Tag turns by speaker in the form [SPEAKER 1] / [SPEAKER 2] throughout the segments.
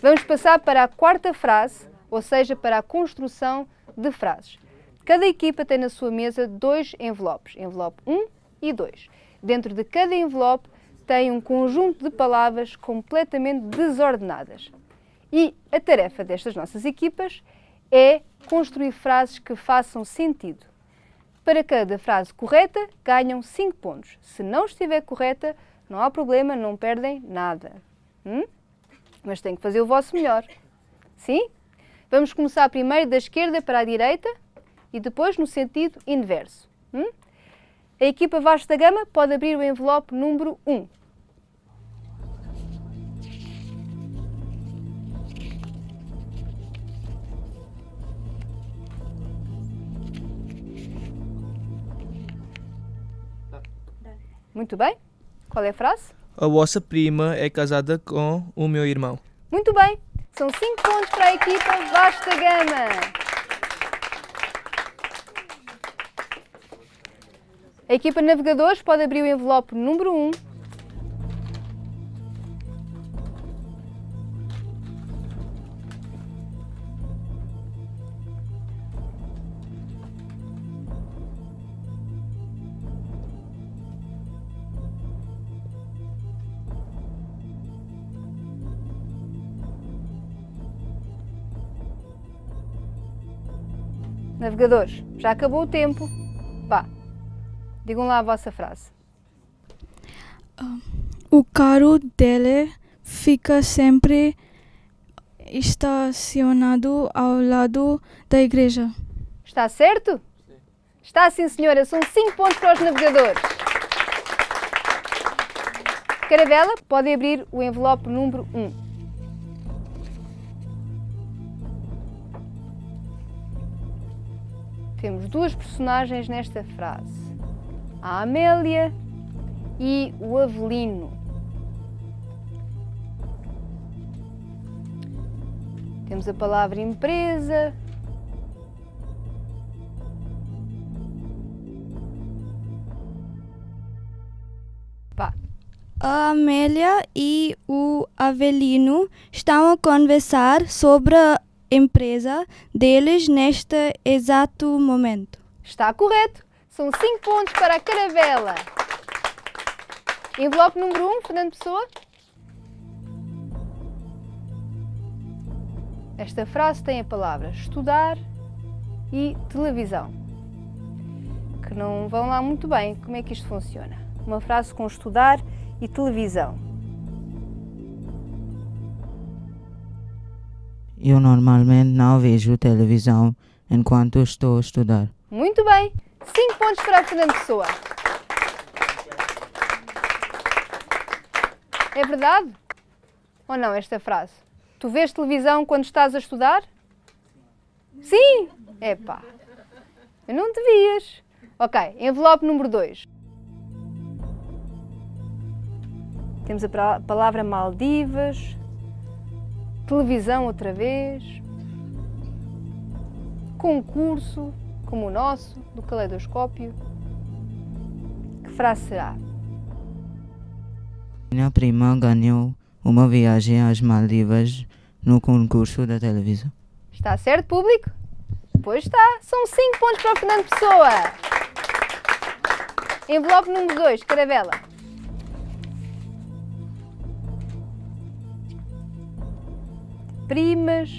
[SPEAKER 1] Vamos passar para a quarta frase, ou seja, para a construção de frases. Cada equipa tem na sua mesa 2 envelopes, envelope 1 e 2. Dentro de cada envelope tem um conjunto de palavras completamente desordenadas. E a tarefa destas nossas equipas é construir frases que façam sentido. Para cada frase correta, ganham 5 pontos. Se não estiver correta, não há problema, não perdem nada. Mas têm que fazer o vosso melhor. Sim? Vamos começar primeiro da esquerda para a direita e depois no sentido inverso. A equipa Vasco da Gama pode abrir o envelope número 1. Muito bem. Qual é a frase?
[SPEAKER 2] A vossa prima é casada com o meu irmão.
[SPEAKER 1] Muito bem. São 5 pontos para a equipa Vasco da Gama. A equipa Navegadores pode abrir o envelope número 1. Navegadores, já acabou o tempo. Vá, digam lá a vossa frase.
[SPEAKER 3] O carro dele fica sempre estacionado ao lado da igreja.
[SPEAKER 1] Está certo? Sim. Está sim, senhora. São 5 pontos para os navegadores. Caravela, pode abrir o envelope número 1. Temos 2 personagens nesta frase. A Amélia e o Avelino. Temos a palavra empresa. Vá.
[SPEAKER 3] A Amélia e o Avelino estão a conversar sobre a empresa deles neste exato momento.
[SPEAKER 1] Está correto. São 5 pontos para a Caravela. Envelope número 1, Fernando Pessoa. Esta frase tem a palavra estudar e televisão, que não vão lá muito bem. Como é que isto funciona? Uma frase com estudar e televisão.
[SPEAKER 4] Eu normalmente não vejo televisão enquanto estou a estudar.
[SPEAKER 1] Muito bem. 5 pontos para a Fernando Pessoa. É verdade? Ou não esta frase? Tu vês televisão quando estás a estudar? Sim? Epá, eu não devias. Ok, envelope número 2. Temos a palavra Maldivas, televisão outra vez, concurso, como o nosso, do Caleidoscópio. Que frase será?
[SPEAKER 4] Minha prima ganhou uma viagem às Maldivas no concurso da televisão.
[SPEAKER 1] Está certo, público? Pois está. São 5 pontos para o Fernando Pessoa. Envelope número 2, Caravela. Primas,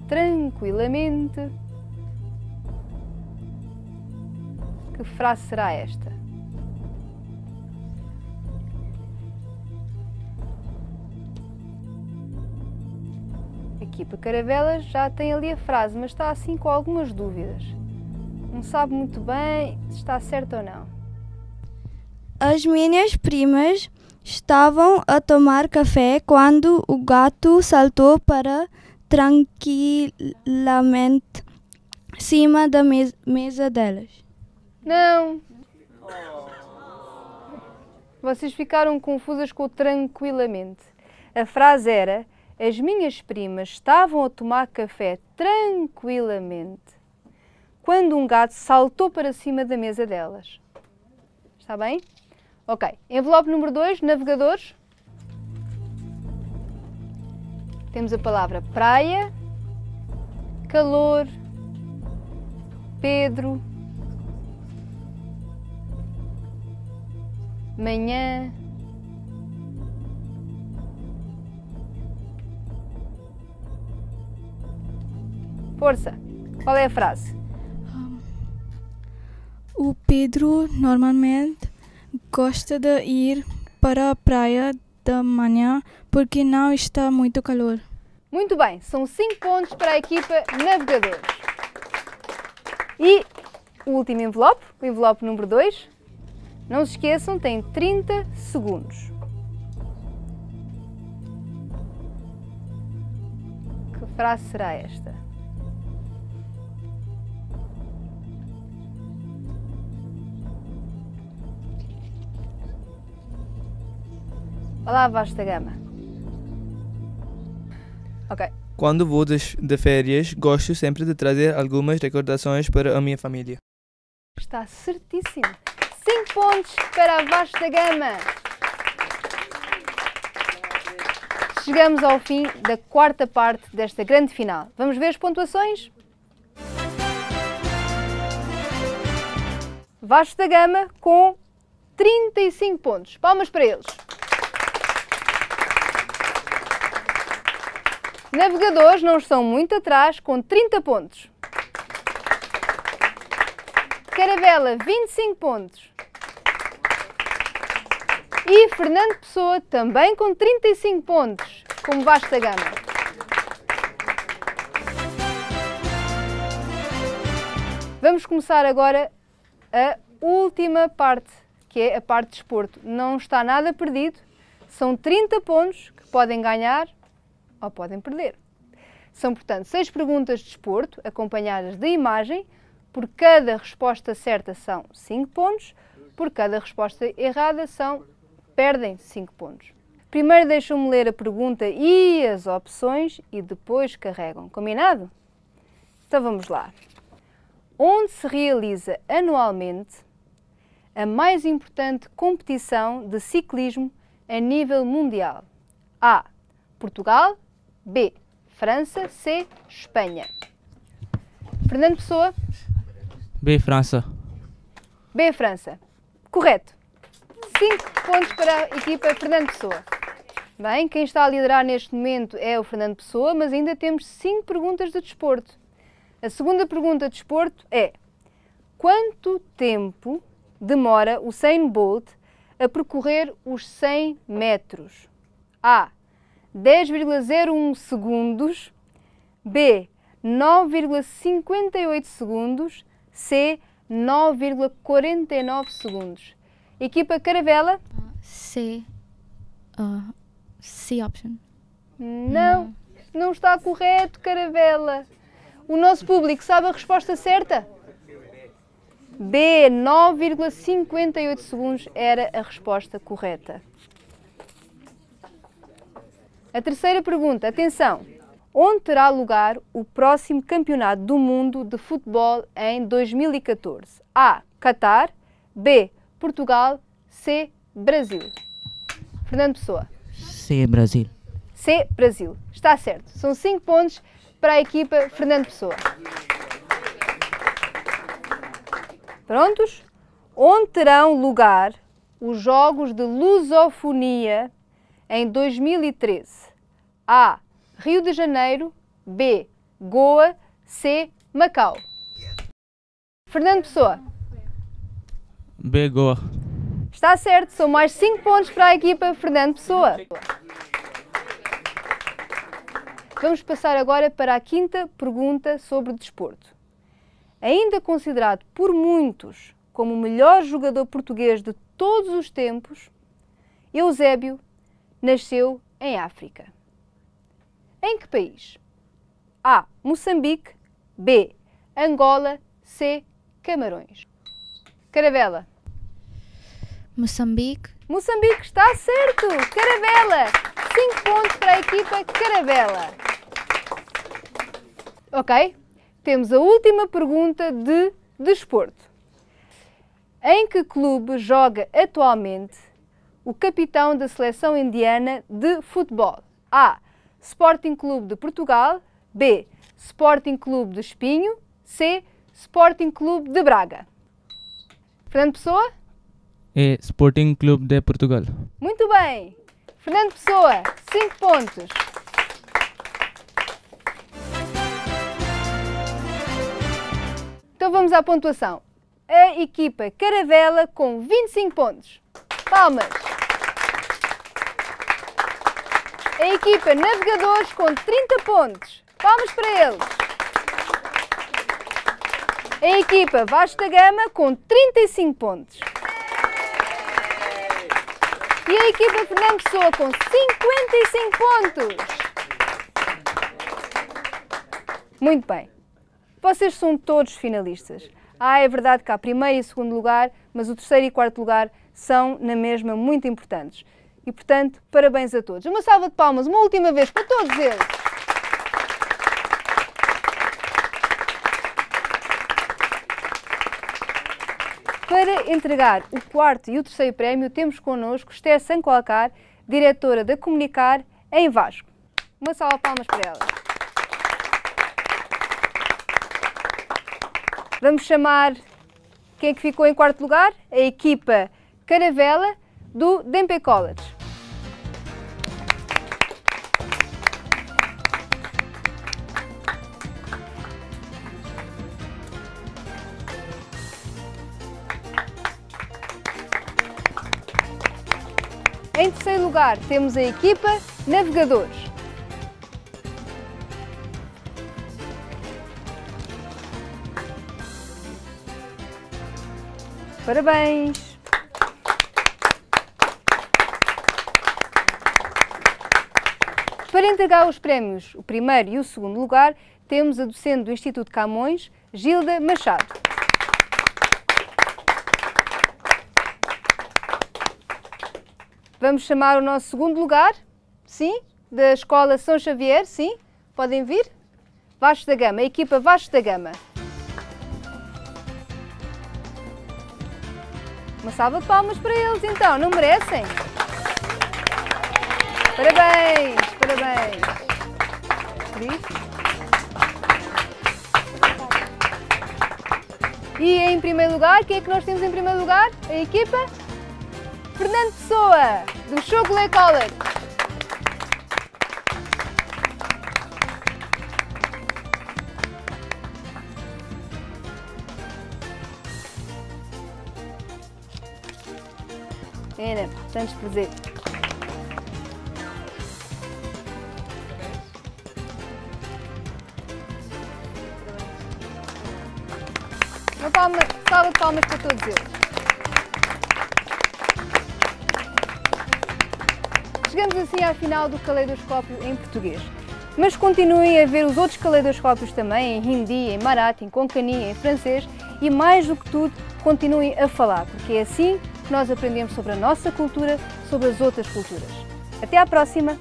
[SPEAKER 1] tranquilamente. Que frase será esta? A equipa Caravela já tem ali a frase, mas está assim com algumas dúvidas. Não sabe muito bem se está certo ou não.
[SPEAKER 3] As minhas primas estavam a tomar café quando o gato saltou para tranquilamente cima da mesa delas.
[SPEAKER 1] Não. Vocês ficaram confusas com o tranquilamente. A frase era: as minhas primas estavam a tomar café tranquilamente quando um gato saltou para cima da mesa delas. Está bem? Ok. Envelope número 2, navegadores. Temos a palavra praia, calor, Pedro, manhã, força. Qual é a frase?
[SPEAKER 5] O Pedro normalmente gosta de ir para a praia da manhã porque não está muito calor.
[SPEAKER 1] Muito bem, são 5 pontos para a equipa Navegadores. E o último envelope, o envelope número 2, não se esqueçam, tem 30 segundos. Que frase será esta? Olá, vasta gama. Ok.
[SPEAKER 2] Quando vou de férias, gosto sempre de trazer algumas recordações para a minha família.
[SPEAKER 1] Está certíssimo. 5 pontos para a vasta gama. Chegamos ao fim da quarta parte desta grande final. Vamos ver as pontuações? Vasta gama com 35 pontos. Palmas para eles. Navegadores não estão muito atrás, com 30 pontos. Caravela, 25 pontos. E Fernando Pessoa, também com 35 pontos, como vasta gama. Vamos começar agora a última parte, que é a parte de desporto. Não está nada perdido, são 30 pontos que podem ganhar ou podem perder. São, portanto, 6 perguntas de desporto, acompanhadas de imagem. Por cada resposta certa são 5 pontos, por cada resposta errada perdem 5 pontos. Primeiro deixam-me ler a pergunta e as opções e depois carregam. Combinado? Então vamos lá. Onde se realiza anualmente a mais importante competição de ciclismo a nível mundial? A. Portugal. B. França. C. Espanha. Fernando Pessoa.
[SPEAKER 4] B. França.
[SPEAKER 1] B. França. Correto. 5 pontos para a equipa Fernando Pessoa. Bem, quem está a liderar neste momento é o Fernando Pessoa, mas ainda temos 5 perguntas de desporto. A segunda pergunta de desporto é: quanto tempo demora o Usain Bolt a percorrer os 100 metros? A. 10,01 segundos. B. 9,58 segundos. C. 9,49 segundos. Equipa Caravela?
[SPEAKER 5] C. C option.
[SPEAKER 1] Não, não está correto, Caravela. O nosso público sabe a resposta certa? B. 9,58 segundos era a resposta correta. A terceira pergunta, atenção. Onde terá lugar o próximo Campeonato do Mundo de Futebol em 2014? A. Catar. B. Portugal. C. Brasil. Fernando Pessoa.
[SPEAKER 4] C. Brasil.
[SPEAKER 1] C. Brasil. Está certo. São 5 pontos para a equipa Fernando Pessoa. Prontos? Onde terão lugar os Jogos de Lusofonia em 2013? A. Rio de Janeiro. B. Goa. C. Macau. Fernando Pessoa.
[SPEAKER 4] B. Goa.
[SPEAKER 1] Está certo, são mais 5 pontos para a equipa Fernando Pessoa. Vamos passar agora para a quinta pergunta sobre desporto. Ainda considerado por muitos como o melhor jogador português de todos os tempos, Eusébio nasceu em África. Em que país? A. Moçambique. B. Angola. C. Camarões. Caravela.
[SPEAKER 5] Moçambique.
[SPEAKER 1] Moçambique, está certo! Caravela! 5 pontos para a equipa Caravela. Ok? Temos a última pergunta de desporto. Em que clube joga atualmente o capitão da seleção indiana de futebol? A. Sporting Clube de Portugal, B. Sporting Clube de Espinho, C. Sporting Clube de Braga. Fernando Pessoa?
[SPEAKER 2] É Sporting Clube de Portugal.
[SPEAKER 1] Muito bem! Fernando Pessoa, 5 pontos. Então vamos à pontuação. A equipa Caravela com 25 pontos. Palmas! A equipa Navegadores com 30 pontos. Palmas para eles! A equipa Vasta Gama com 35 pontos. E a equipa Fernando Pessoa com 55 pontos. Muito bem. Vocês são todos finalistas. É verdade que há primeiro e segundo lugar, mas o terceiro e quarto lugar são, na mesma, muito importantes. E, portanto, parabéns a todos. Uma salva de palmas, uma última vez, para todos eles. Para entregar o quarto e o terceiro prémio, temos connosco Esther Sancoalcar, diretora da Comunicar, em Vasco. Uma salva de palmas para ela. Vamos chamar quem é que ficou em quarto lugar? A equipa Caravela do Dempé College. Em terceiro lugar, temos a equipa Navegadores. Parabéns! Para entregar os prémios, o primeiro e o segundo lugar, temos a docente do Instituto Camões, Gilda Machado. Vamos chamar o nosso segundo lugar, sim, da Escola São Xavier, sim, podem vir. Vasco da Gama, a equipa Vasco da Gama. Uma salva de palmas para eles, então, não merecem? Parabéns, parabéns. E em primeiro lugar, quem é que nós temos em primeiro lugar? A equipa? Fernando Pessoa, do Chocolate College. Ana, tantos presentes. Uma salva de palmas para todos eles. Chegamos assim à final do caleidoscópio em português. Mas continuem a ver os outros caleidoscópios também, em hindi, em marathi, em konkani, em francês e mais do que tudo, continuem a falar, porque é assim que nós aprendemos sobre a nossa cultura, sobre as outras culturas. Até à próxima!